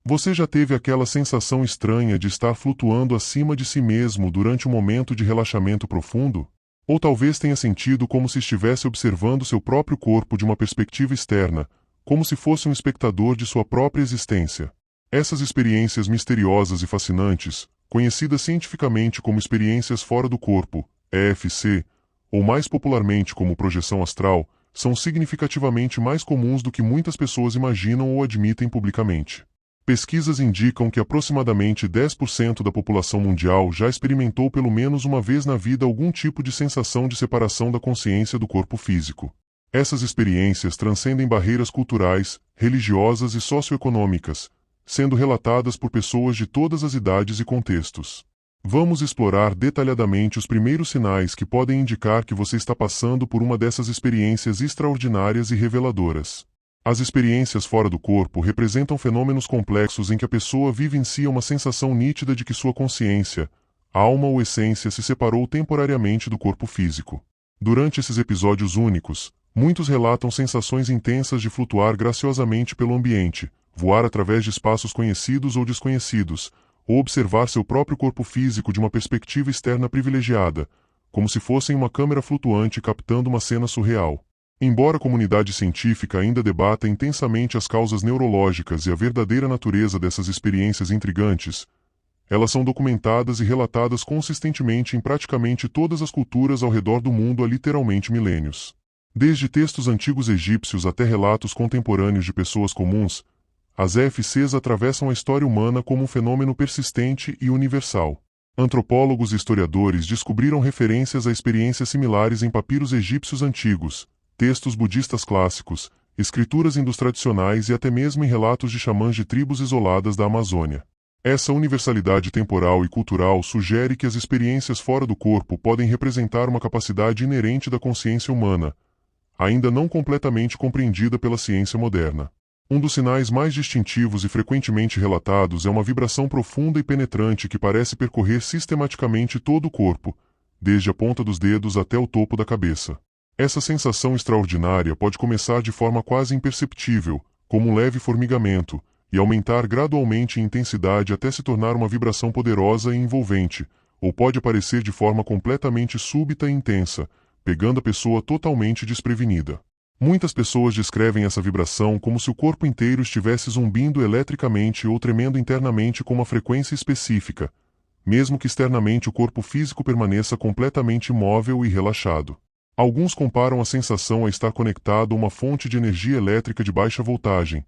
Você já teve aquela sensação estranha de estar flutuando acima de si mesmo durante um momento de relaxamento profundo? Ou talvez tenha sentido como se estivesse observando seu próprio corpo de uma perspectiva externa, como se fosse um espectador de sua própria existência. Essas experiências misteriosas e fascinantes, conhecidas cientificamente como experiências fora do corpo, EFC, ou mais popularmente como projeção astral, são significativamente mais comuns do que muitas pessoas imaginam ou admitem publicamente. Pesquisas indicam que aproximadamente 10% da população mundial já experimentou pelo menos uma vez na vida algum tipo de sensação de separação da consciência do corpo físico. Essas experiências transcendem barreiras culturais, religiosas e socioeconômicas, sendo relatadas por pessoas de todas as idades e contextos. Vamos explorar detalhadamente os primeiros sinais que podem indicar que você está passando por uma dessas experiências extraordinárias e reveladoras. As experiências fora do corpo representam fenômenos complexos em que a pessoa vivencia uma sensação nítida de que sua consciência, alma ou essência se separou temporariamente do corpo físico. Durante esses episódios únicos, muitos relatam sensações intensas de flutuar graciosamente pelo ambiente, voar através de espaços conhecidos ou desconhecidos, ou observar seu próprio corpo físico de uma perspectiva externa privilegiada, como se fossem uma câmera flutuante captando uma cena surreal. Embora a comunidade científica ainda debata intensamente as causas neurológicas e a verdadeira natureza dessas experiências intrigantes, elas são documentadas e relatadas consistentemente em praticamente todas as culturas ao redor do mundo há literalmente milênios. Desde textos antigos egípcios até relatos contemporâneos de pessoas comuns, as EFCs atravessam a história humana como um fenômeno persistente e universal. Antropólogos e historiadores descobriram referências a experiências similares em papiros egípcios antigos, textos budistas clássicos, escrituras hindus tradicionais e até mesmo em relatos de xamãs de tribos isoladas da Amazônia. Essa universalidade temporal e cultural sugere que as experiências fora do corpo podem representar uma capacidade inerente da consciência humana, ainda não completamente compreendida pela ciência moderna. Um dos sinais mais distintivos e frequentemente relatados é uma vibração profunda e penetrante que parece percorrer sistematicamente todo o corpo, desde a ponta dos dedos até o topo da cabeça. Essa sensação extraordinária pode começar de forma quase imperceptível, como um leve formigamento, e aumentar gradualmente em intensidade até se tornar uma vibração poderosa e envolvente, ou pode aparecer de forma completamente súbita e intensa, pegando a pessoa totalmente desprevenida. Muitas pessoas descrevem essa vibração como se o corpo inteiro estivesse zumbindo eletricamente ou tremendo internamente com uma frequência específica, mesmo que externamente o corpo físico permaneça completamente imóvel e relaxado. Alguns comparam a sensação a estar conectado a uma fonte de energia elétrica de baixa voltagem,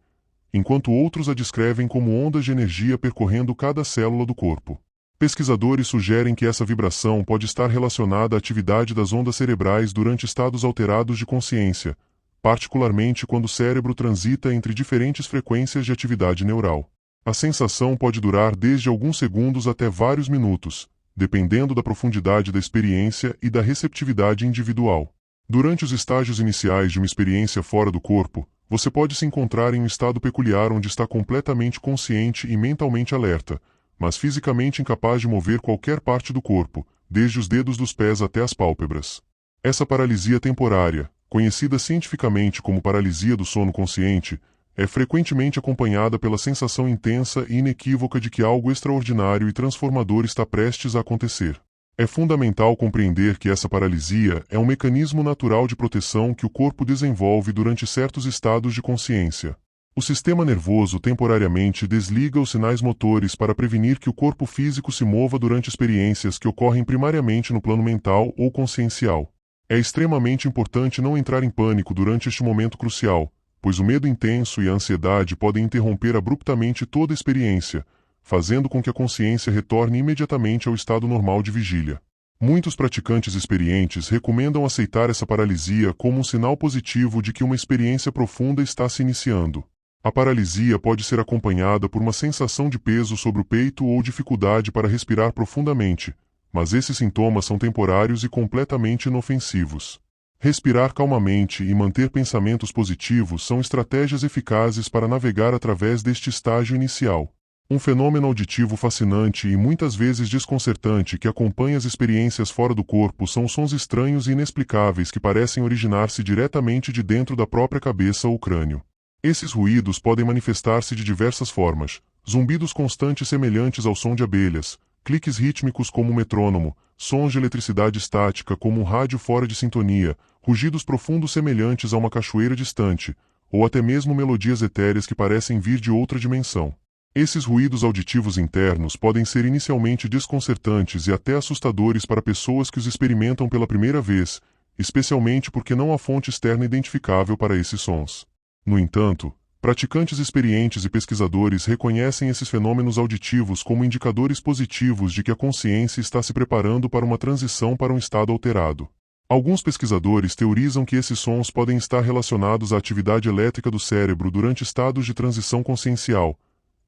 enquanto outros a descrevem como ondas de energia percorrendo cada célula do corpo. Pesquisadores sugerem que essa vibração pode estar relacionada à atividade das ondas cerebrais durante estados alterados de consciência, particularmente quando o cérebro transita entre diferentes frequências de atividade neural. A sensação pode durar desde alguns segundos até vários minutos, dependendo da profundidade da experiência e da receptividade individual. Durante os estágios iniciais de uma experiência fora do corpo, você pode se encontrar em um estado peculiar onde está completamente consciente e mentalmente alerta, mas fisicamente incapaz de mover qualquer parte do corpo, desde os dedos dos pés até as pálpebras. Essa paralisia temporária, conhecida cientificamente como paralisia do sono consciente, é frequentemente acompanhada pela sensação intensa e inequívoca de que algo extraordinário e transformador está prestes a acontecer. É fundamental compreender que essa paralisia é um mecanismo natural de proteção que o corpo desenvolve durante certos estados de consciência. O sistema nervoso temporariamente desliga os sinais motores para prevenir que o corpo físico se mova durante experiências que ocorrem primariamente no plano mental ou consciencial. É extremamente importante não entrar em pânico durante este momento crucial, pois o medo intenso e a ansiedade podem interromper abruptamente toda a experiência, fazendo com que a consciência retorne imediatamente ao estado normal de vigília. Muitos praticantes experientes recomendam aceitar essa paralisia como um sinal positivo de que uma experiência profunda está se iniciando. A paralisia pode ser acompanhada por uma sensação de peso sobre o peito ou dificuldade para respirar profundamente, mas esses sintomas são temporários e completamente inofensivos. Respirar calmamente e manter pensamentos positivos são estratégias eficazes para navegar através deste estágio inicial. Um fenômeno auditivo fascinante e muitas vezes desconcertante que acompanha as experiências fora do corpo são os sons estranhos e inexplicáveis que parecem originar-se diretamente de dentro da própria cabeça ou crânio. Esses ruídos podem manifestar-se de diversas formas: Zumbidos constantes semelhantes ao som de abelhas, cliques rítmicos como um metrônomo, sons de eletricidade estática como um rádio fora de sintonia, rugidos profundos semelhantes a uma cachoeira distante, ou até mesmo melodias etéreas que parecem vir de outra dimensão. Esses ruídos auditivos internos podem ser inicialmente desconcertantes e até assustadores para pessoas que os experimentam pela primeira vez, especialmente porque não há fonte externa identificável para esses sons. No entanto, praticantes experientes e pesquisadores reconhecem esses fenômenos auditivos como indicadores positivos de que a consciência está se preparando para uma transição para um estado alterado. Alguns pesquisadores teorizam que esses sons podem estar relacionados à atividade elétrica do cérebro durante estados de transição consciencial,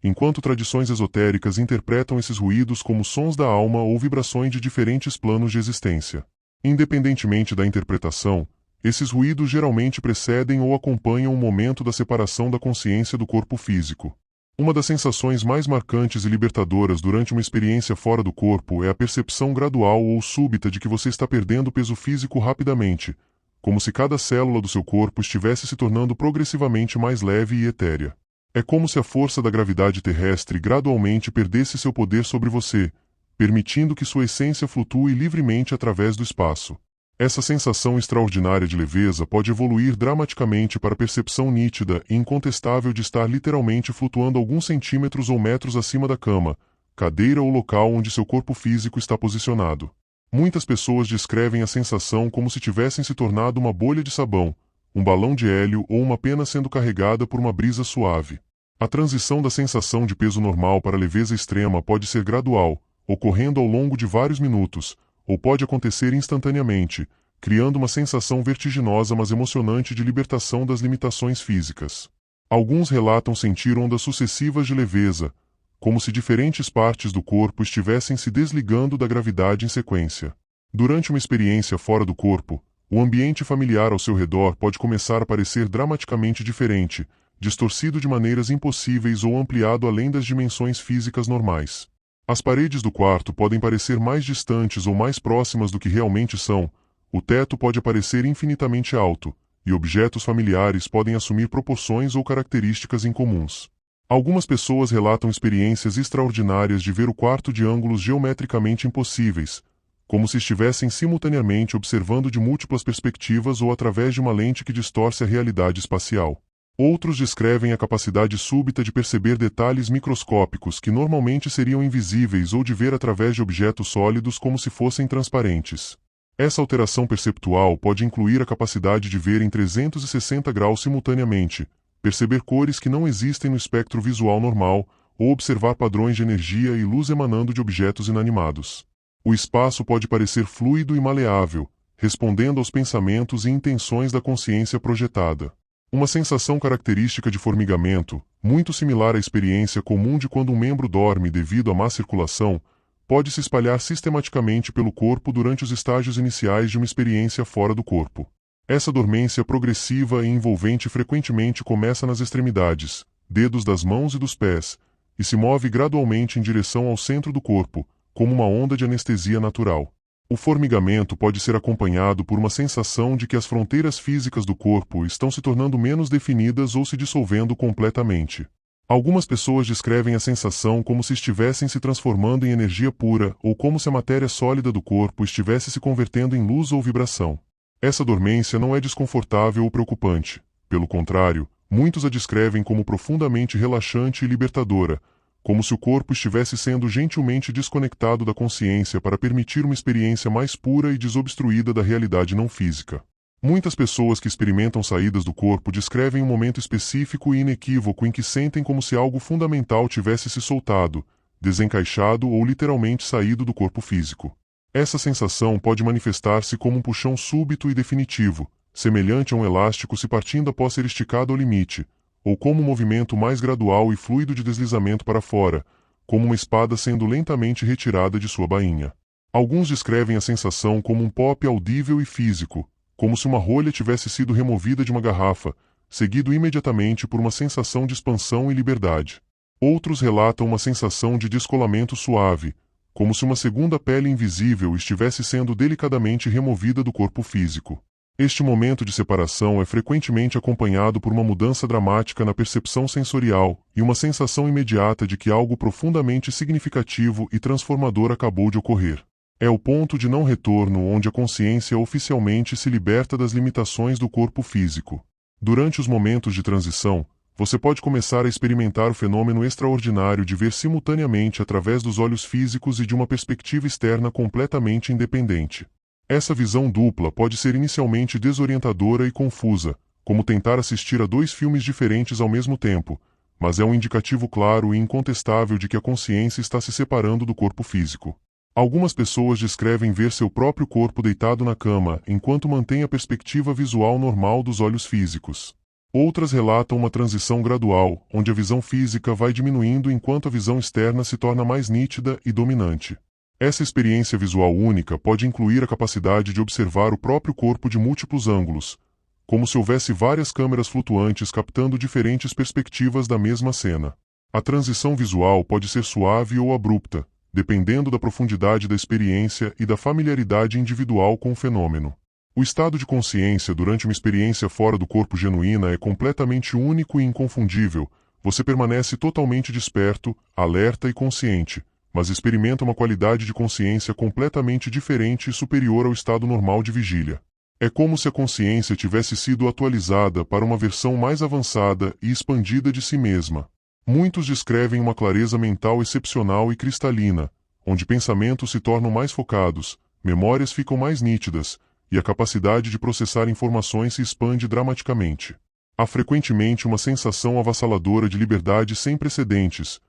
enquanto tradições esotéricas interpretam esses ruídos como sons da alma ou vibrações de diferentes planos de existência. Independentemente da interpretação, esses ruídos geralmente precedem ou acompanham o momento da separação da consciência do corpo físico. Uma das sensações mais marcantes e libertadoras durante uma experiência fora do corpo é a percepção gradual ou súbita de que você está perdendo peso físico rapidamente, como se cada célula do seu corpo estivesse se tornando progressivamente mais leve e etérea. É como se a força da gravidade terrestre gradualmente perdesse seu poder sobre você, permitindo que sua essência flutue livremente através do espaço. Essa sensação extraordinária de leveza pode evoluir dramaticamente para a percepção nítida e incontestável de estar literalmente flutuando alguns centímetros ou metros acima da cama, cadeira ou local onde seu corpo físico está posicionado. Muitas pessoas descrevem a sensação como se tivessem se tornado uma bolha de sabão, um balão de hélio ou uma pena sendo carregada por uma brisa suave. A transição da sensação de peso normal para a leveza extrema pode ser gradual, ocorrendo ao longo de vários minutos, ou pode acontecer instantaneamente, criando uma sensação vertiginosa mas emocionante de libertação das limitações físicas. Alguns relatam sentir ondas sucessivas de leveza, como se diferentes partes do corpo estivessem se desligando da gravidade em sequência. Durante uma experiência fora do corpo, o ambiente familiar ao seu redor pode começar a parecer dramaticamente diferente, distorcido de maneiras impossíveis ou ampliado além das dimensões físicas normais. As paredes do quarto podem parecer mais distantes ou mais próximas do que realmente são, o teto pode parecer infinitamente alto, e objetos familiares podem assumir proporções ou características incomuns. Algumas pessoas relatam experiências extraordinárias de ver o quarto de ângulos geometricamente impossíveis, como se estivessem simultaneamente observando de múltiplas perspectivas ou através de uma lente que distorce a realidade espacial. Outros descrevem a capacidade súbita de perceber detalhes microscópicos que normalmente seriam invisíveis ou de ver através de objetos sólidos como se fossem transparentes. Essa alteração perceptual pode incluir a capacidade de ver em 360 graus simultaneamente, perceber cores que não existem no espectro visual normal, ou observar padrões de energia e luz emanando de objetos inanimados. O espaço pode parecer fluido e maleável, respondendo aos pensamentos e intenções da consciência projetada. Uma sensação característica de formigamento, muito similar à experiência comum de quando um membro dorme devido à má circulação, pode se espalhar sistematicamente pelo corpo durante os estágios iniciais de uma experiência fora do corpo. Essa dormência progressiva e envolvente frequentemente começa nas extremidades, dedos das mãos e dos pés, e se move gradualmente em direção ao centro do corpo, como uma onda de anestesia natural. O formigamento pode ser acompanhado por uma sensação de que as fronteiras físicas do corpo estão se tornando menos definidas ou se dissolvendo completamente. Algumas pessoas descrevem a sensação como se estivessem se transformando em energia pura ou como se a matéria sólida do corpo estivesse se convertendo em luz ou vibração. Essa dormência não é desconfortável ou preocupante. Pelo contrário, muitos a descrevem como profundamente relaxante e libertadora, como se o corpo estivesse sendo gentilmente desconectado da consciência para permitir uma experiência mais pura e desobstruída da realidade não física. Muitas pessoas que experimentam saídas do corpo descrevem um momento específico e inequívoco em que sentem como se algo fundamental tivesse se soltado, desencaixado ou literalmente saído do corpo físico. Essa sensação pode manifestar-se como um puxão súbito e definitivo, semelhante a um elástico se partindo após ser esticado ao limite, ou como um movimento mais gradual e fluido de deslizamento para fora, como uma espada sendo lentamente retirada de sua bainha. Alguns descrevem a sensação como um pop audível e físico, como se uma rolha tivesse sido removida de uma garrafa, seguido imediatamente por uma sensação de expansão e liberdade. Outros relatam uma sensação de descolamento suave, como se uma segunda pele invisível estivesse sendo delicadamente removida do corpo físico. Este momento de separação é frequentemente acompanhado por uma mudança dramática na percepção sensorial e uma sensação imediata de que algo profundamente significativo e transformador acabou de ocorrer. É o ponto de não retorno onde a consciência oficialmente se liberta das limitações do corpo físico. Durante os momentos de transição, você pode começar a experimentar o fenômeno extraordinário de ver simultaneamente através dos olhos físicos e de uma perspectiva externa completamente independente. Essa visão dupla pode ser inicialmente desorientadora e confusa, como tentar assistir a dois filmes diferentes ao mesmo tempo, mas é um indicativo claro e incontestável de que a consciência está se separando do corpo físico. Algumas pessoas descrevem ver seu próprio corpo deitado na cama enquanto mantém a perspectiva visual normal dos olhos físicos. Outras relatam uma transição gradual, onde a visão física vai diminuindo enquanto a visão externa se torna mais nítida e dominante. Essa experiência visual única pode incluir a capacidade de observar o próprio corpo de múltiplos ângulos, como se houvesse várias câmeras flutuantes captando diferentes perspectivas da mesma cena. A transição visual pode ser suave ou abrupta, dependendo da profundidade da experiência e da familiaridade individual com o fenômeno. O estado de consciência durante uma experiência fora do corpo genuína é completamente único e inconfundível. Você permanece totalmente desperto, alerta e consciente, mas experimenta uma qualidade de consciência completamente diferente e superior ao estado normal de vigília. É como se a consciência tivesse sido atualizada para uma versão mais avançada e expandida de si mesma. Muitos descrevem uma clareza mental excepcional e cristalina, onde pensamentos se tornam mais focados, memórias ficam mais nítidas, e a capacidade de processar informações se expande dramaticamente. Há frequentemente uma sensação avassaladora de liberdade sem precedentes,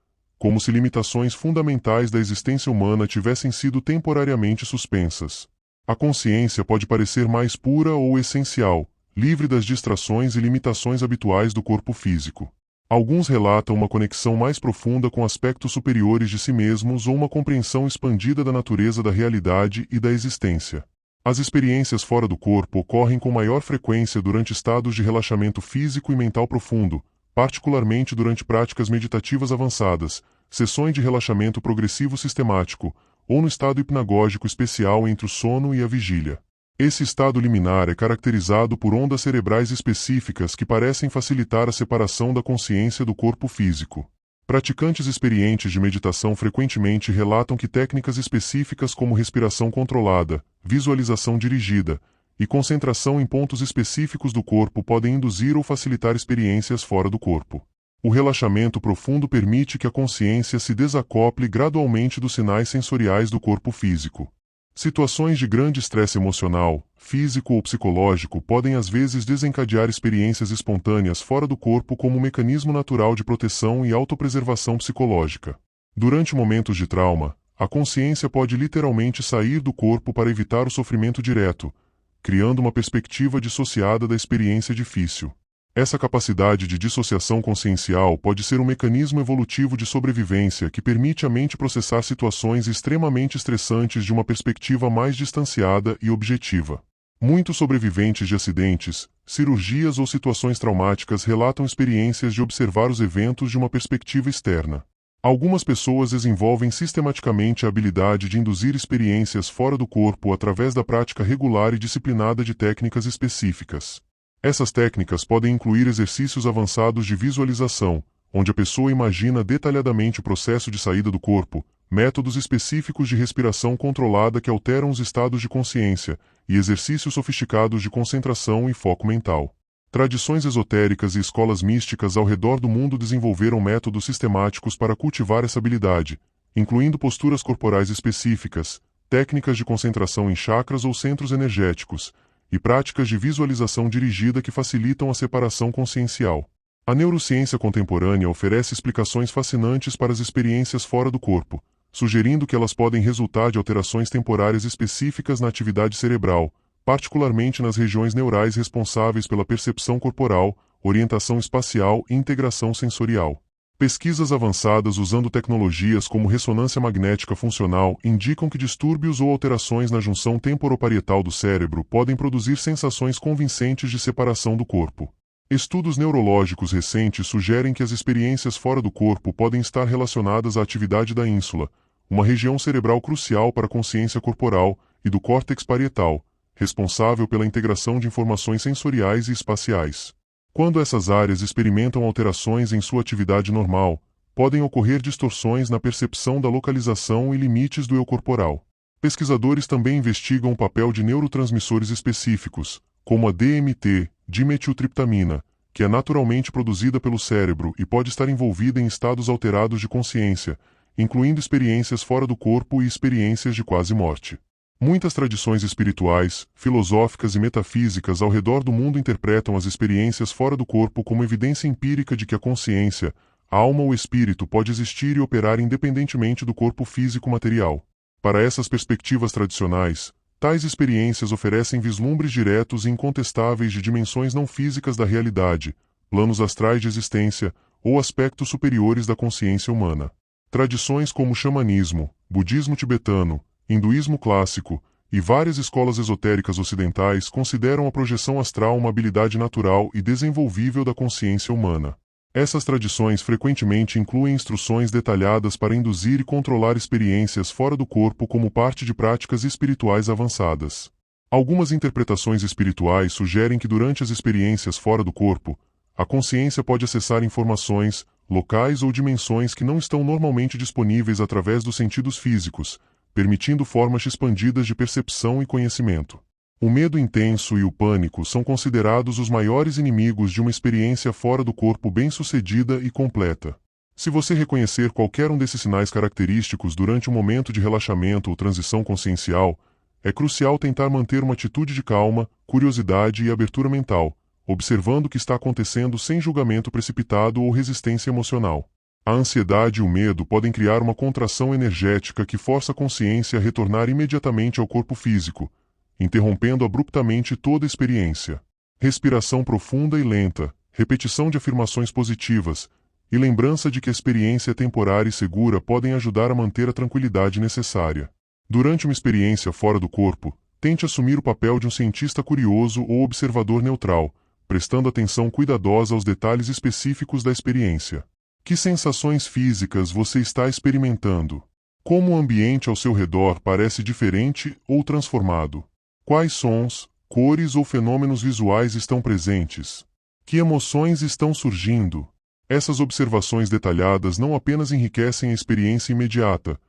como se limitações fundamentais da existência humana tivessem sido temporariamente suspensas. A consciência pode parecer mais pura ou essencial, livre das distrações e limitações habituais do corpo físico. Alguns relatam uma conexão mais profunda com aspectos superiores de si mesmos ou uma compreensão expandida da natureza da realidade e da existência. As experiências fora do corpo ocorrem com maior frequência durante estados de relaxamento físico e mental profundo, particularmente durante práticas meditativas avançadas, sessões de relaxamento progressivo sistemático, ou no estado hipnagógico especial entre o sono e a vigília. Esse estado liminar é caracterizado por ondas cerebrais específicas que parecem facilitar a separação da consciência do corpo físico. Praticantes experientes de meditação frequentemente relatam que técnicas específicas como respiração controlada, visualização dirigida e concentração em pontos específicos do corpo podem induzir ou facilitar experiências fora do corpo. O relaxamento profundo permite que a consciência se desacople gradualmente dos sinais sensoriais do corpo físico. Situações de grande estresse emocional, físico ou psicológico podem às vezes desencadear experiências espontâneas fora do corpo como um mecanismo natural de proteção e autopreservação psicológica. Durante momentos de trauma, a consciência pode literalmente sair do corpo para evitar o sofrimento direto, criando uma perspectiva dissociada da experiência difícil. Essa capacidade de dissociação consciencial pode ser um mecanismo evolutivo de sobrevivência que permite à mente processar situações extremamente estressantes de uma perspectiva mais distanciada e objetiva. Muitos sobreviventes de acidentes, cirurgias ou situações traumáticas relatam experiências de observar os eventos de uma perspectiva externa. Algumas pessoas desenvolvem sistematicamente a habilidade de induzir experiências fora do corpo através da prática regular e disciplinada de técnicas específicas. Essas técnicas podem incluir exercícios avançados de visualização, onde a pessoa imagina detalhadamente o processo de saída do corpo, métodos específicos de respiração controlada que alteram os estados de consciência, e exercícios sofisticados de concentração e foco mental. Tradições esotéricas e escolas místicas ao redor do mundo desenvolveram métodos sistemáticos para cultivar essa habilidade, incluindo posturas corporais específicas, técnicas de concentração em chakras ou centros energéticos, e práticas de visualização dirigida que facilitam a separação consciencial. A neurociência contemporânea oferece explicações fascinantes para as experiências fora do corpo, sugerindo que elas podem resultar de alterações temporárias específicas na atividade cerebral, particularmente nas regiões neurais responsáveis pela percepção corporal, orientação espacial e integração sensorial. Pesquisas avançadas usando tecnologias como ressonância magnética funcional indicam que distúrbios ou alterações na junção temporoparietal do cérebro podem produzir sensações convincentes de separação do corpo. Estudos neurológicos recentes sugerem que as experiências fora do corpo podem estar relacionadas à atividade da ínsula, uma região cerebral crucial para a consciência corporal, e do córtex parietal, responsável pela integração de informações sensoriais e espaciais. Quando essas áreas experimentam alterações em sua atividade normal, podem ocorrer distorções na percepção da localização e limites do eu corporal. Pesquisadores também investigam o papel de neurotransmissores específicos, como a DMT, dimetiltriptamina, que é naturalmente produzida pelo cérebro e pode estar envolvida em estados alterados de consciência, incluindo experiências fora do corpo e experiências de quase morte. Muitas tradições espirituais, filosóficas e metafísicas ao redor do mundo interpretam as experiências fora do corpo como evidência empírica de que a consciência, a alma ou espírito pode existir e operar independentemente do corpo físico material. Para essas perspectivas tradicionais, tais experiências oferecem vislumbres diretos e incontestáveis de dimensões não físicas da realidade, planos astrais de existência ou aspectos superiores da consciência humana. Tradições como o xamanismo, budismo tibetano, hinduísmo clássico e várias escolas esotéricas ocidentais consideram a projeção astral uma habilidade natural e desenvolvível da consciência humana. Essas tradições frequentemente incluem instruções detalhadas para induzir e controlar experiências fora do corpo como parte de práticas espirituais avançadas. Algumas interpretações espirituais sugerem que durante as experiências fora do corpo, a consciência pode acessar informações, locais ou dimensões que não estão normalmente disponíveis através dos sentidos físicos, permitindo formas expandidas de percepção e conhecimento. O medo intenso e o pânico são considerados os maiores inimigos de uma experiência fora do corpo bem-sucedida e completa. Se você reconhecer qualquer um desses sinais característicos durante um momento de relaxamento ou transição consciencial, é crucial tentar manter uma atitude de calma, curiosidade e abertura mental, observando o que está acontecendo sem julgamento precipitado ou resistência emocional. A ansiedade e o medo podem criar uma contração energética que força a consciência a retornar imediatamente ao corpo físico, interrompendo abruptamente toda a experiência. Respiração profunda e lenta, repetição de afirmações positivas e lembrança de que a experiência é temporária e segura podem ajudar a manter a tranquilidade necessária. Durante uma experiência fora do corpo, tente assumir o papel de um cientista curioso ou observador neutral, prestando atenção cuidadosa aos detalhes específicos da experiência. Que sensações físicas você está experimentando? Como o ambiente ao seu redor parece diferente ou transformado? Quais sons, cores ou fenômenos visuais estão presentes? Que emoções estão surgindo? Essas observações detalhadas não apenas enriquecem a experiência imediata,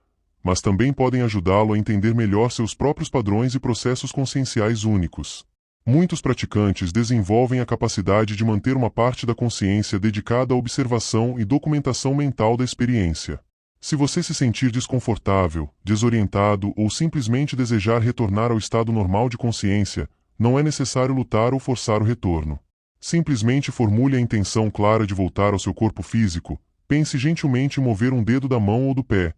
mas também podem ajudá-lo a entender melhor seus próprios padrões e processos conscienciais únicos. Muitos praticantes desenvolvem a capacidade de manter uma parte da consciência dedicada à observação e documentação mental da experiência. Se você se sentir desconfortável, desorientado ou simplesmente desejar retornar ao estado normal de consciência, não é necessário lutar ou forçar o retorno. Simplesmente formule a intenção clara de voltar ao seu corpo físico, pense gentilmente em mover um dedo da mão ou do pé,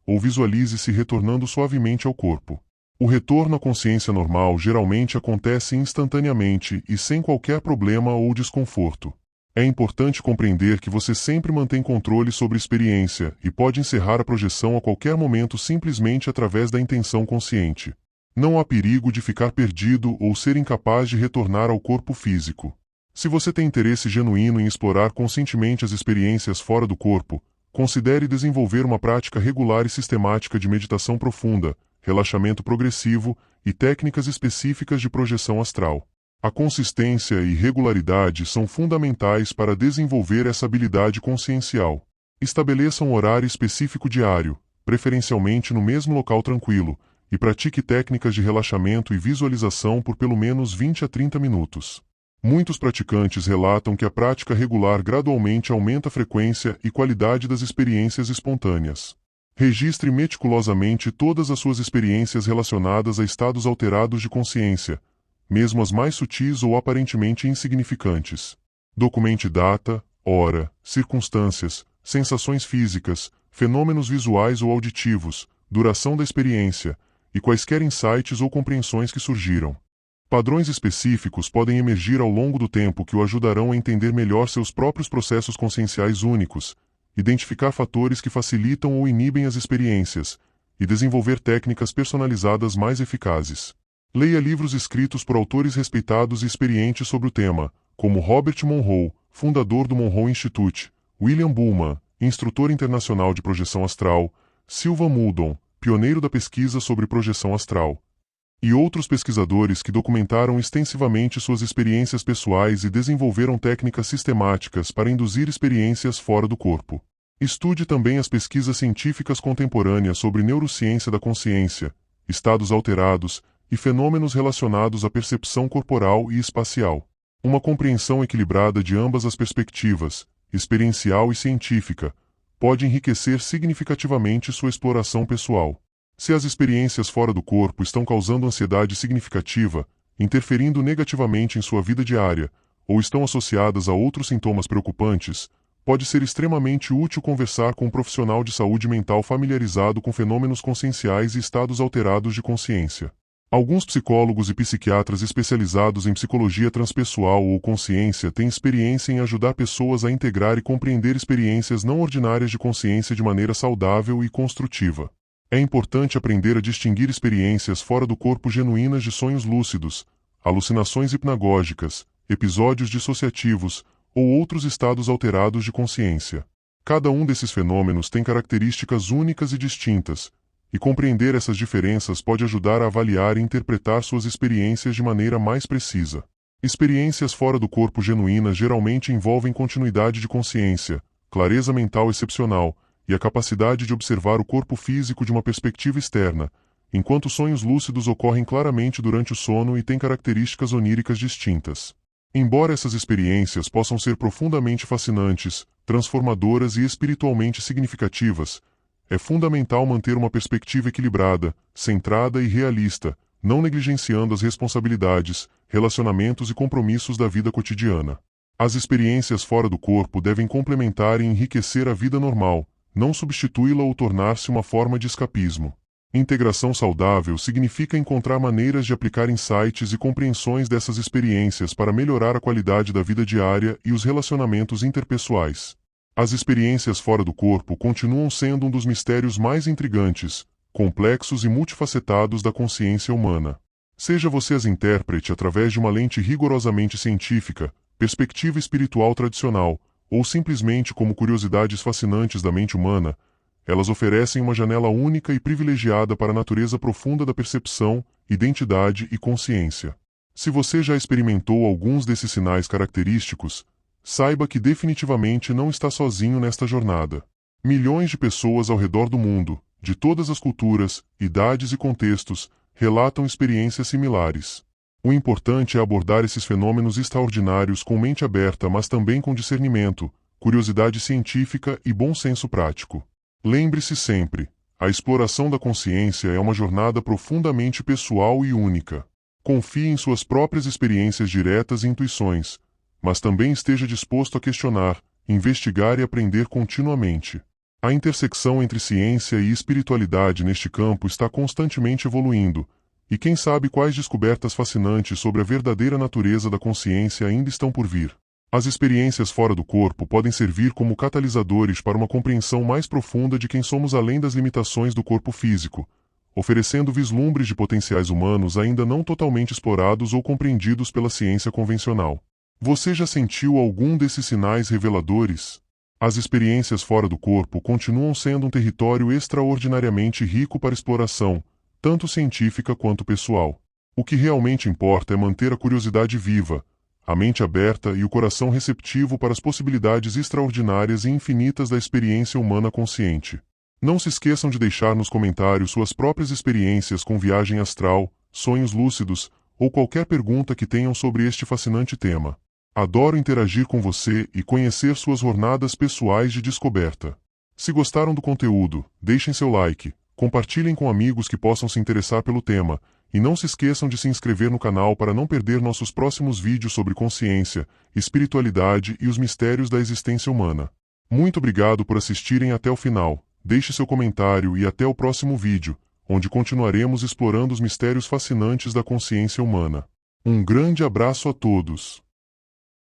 ou visualize-se retornando suavemente ao corpo. O retorno à consciência normal geralmente acontece instantaneamente e sem qualquer problema ou desconforto. É importante compreender que você sempre mantém controle sobre a experiência e pode encerrar a projeção a qualquer momento simplesmente através da intenção consciente. Não há perigo de ficar perdido ou ser incapaz de retornar ao corpo físico. Se você tem interesse genuíno em explorar conscientemente as experiências fora do corpo, considere desenvolver uma prática regular e sistemática de meditação profunda, relaxamento progressivo e técnicas específicas de projeção astral. A consistência e regularidade são fundamentais para desenvolver essa habilidade consciencial. Estabeleça um horário específico diário, preferencialmente no mesmo local tranquilo, e pratique técnicas de relaxamento e visualização por pelo menos 20 a 30 minutos. Muitos praticantes relatam que a prática regular gradualmente aumenta a frequência e qualidade das experiências espontâneas. Registre meticulosamente todas as suas experiências relacionadas a estados alterados de consciência, mesmo as mais sutis ou aparentemente insignificantes. Documente data, hora, circunstâncias, sensações físicas, fenômenos visuais ou auditivos, duração da experiência, e quaisquer insights ou compreensões que surgiram. Padrões específicos podem emergir ao longo do tempo que o ajudarão a entender melhor seus próprios processos conscienciais únicos, identificar fatores que facilitam ou inibem as experiências, e desenvolver técnicas personalizadas mais eficazes. Leia livros escritos por autores respeitados e experientes sobre o tema, como Robert Monroe, fundador do Monroe Institute, William Buhlman, instrutor internacional de projeção astral, Silvan Muldon, pioneiro da pesquisa sobre projeção astral. e outros pesquisadores que documentaram extensivamente suas experiências pessoais e desenvolveram técnicas sistemáticas para induzir experiências fora do corpo. Estude também as pesquisas científicas contemporâneas sobre neurociência da consciência, estados alterados e fenômenos relacionados à percepção corporal e espacial. Uma compreensão equilibrada de ambas as perspectivas, experiencial e científica, pode enriquecer significativamente sua exploração pessoal. Se as experiências fora do corpo estão causando ansiedade significativa, interferindo negativamente em sua vida diária, ou estão associadas a outros sintomas preocupantes, pode ser extremamente útil conversar com um profissional de saúde mental familiarizado com fenômenos conscienciais e estados alterados de consciência. Alguns psicólogos e psiquiatras especializados em psicologia transpessoal ou consciência têm experiência em ajudar pessoas a integrar e compreender experiências não ordinárias de consciência de maneira saudável e construtiva. É importante aprender a distinguir experiências fora do corpo genuínas de sonhos lúcidos, alucinações hipnagógicas, episódios dissociativos ou outros estados alterados de consciência. Cada um desses fenômenos tem características únicas e distintas, e compreender essas diferenças pode ajudar a avaliar e interpretar suas experiências de maneira mais precisa. Experiências fora do corpo genuínas geralmente envolvem continuidade de consciência, clareza mental excepcional, e a capacidade de observar o corpo físico de uma perspectiva externa, enquanto sonhos lúcidos ocorrem claramente durante o sono e têm características oníricas distintas. Embora essas experiências possam ser profundamente fascinantes, transformadoras e espiritualmente significativas, é fundamental manter uma perspectiva equilibrada, centrada e realista, não negligenciando as responsabilidades, relacionamentos e compromissos da vida cotidiana. As experiências fora do corpo devem complementar e enriquecer a vida normal, não substituí-la ou tornar-se uma forma de escapismo. Integração saudável significa encontrar maneiras de aplicar insights e compreensões dessas experiências para melhorar a qualidade da vida diária e os relacionamentos interpessoais. As experiências fora do corpo continuam sendo um dos mistérios mais intrigantes, complexos e multifacetados da consciência humana. Seja você as interprete através de uma lente rigorosamente científica, perspectiva espiritual tradicional, ou simplesmente como curiosidades fascinantes da mente humana, elas oferecem uma janela única e privilegiada para a natureza profunda da percepção, identidade e consciência. Se você já experimentou alguns desses sinais característicos, saiba que definitivamente não está sozinho nesta jornada. Milhões de pessoas ao redor do mundo, de todas as culturas, idades e contextos, relatam experiências similares. O importante é abordar esses fenômenos extraordinários com mente aberta, mas também com discernimento, curiosidade científica e bom senso prático. Lembre-se sempre, a exploração da consciência é uma jornada profundamente pessoal e única. Confie em suas próprias experiências diretas e intuições, mas também esteja disposto a questionar, investigar e aprender continuamente. A intersecção entre ciência e espiritualidade neste campo está constantemente evoluindo, e quem sabe quais descobertas fascinantes sobre a verdadeira natureza da consciência ainda estão por vir. As experiências fora do corpo podem servir como catalisadores para uma compreensão mais profunda de quem somos além das limitações do corpo físico, oferecendo vislumbres de potenciais humanos ainda não totalmente explorados ou compreendidos pela ciência convencional. Você já sentiu algum desses sinais reveladores? As experiências fora do corpo continuam sendo um território extraordinariamente rico para exploração, tanto científica quanto pessoal. O que realmente importa é manter a curiosidade viva, a mente aberta e o coração receptivo para as possibilidades extraordinárias e infinitas da experiência humana consciente. Não se esqueçam de deixar nos comentários suas próprias experiências com viagem astral, sonhos lúcidos, ou qualquer pergunta que tenham sobre este fascinante tema. Adoro interagir com você e conhecer suas jornadas pessoais de descoberta. Se gostaram do conteúdo, deixem seu like, compartilhem com amigos que possam se interessar pelo tema, e não se esqueçam de se inscrever no canal para não perder nossos próximos vídeos sobre consciência, espiritualidade e os mistérios da existência humana. Muito obrigado por assistirem até o final, deixe seu comentário e até o próximo vídeo, onde continuaremos explorando os mistérios fascinantes da consciência humana. Um grande abraço a todos!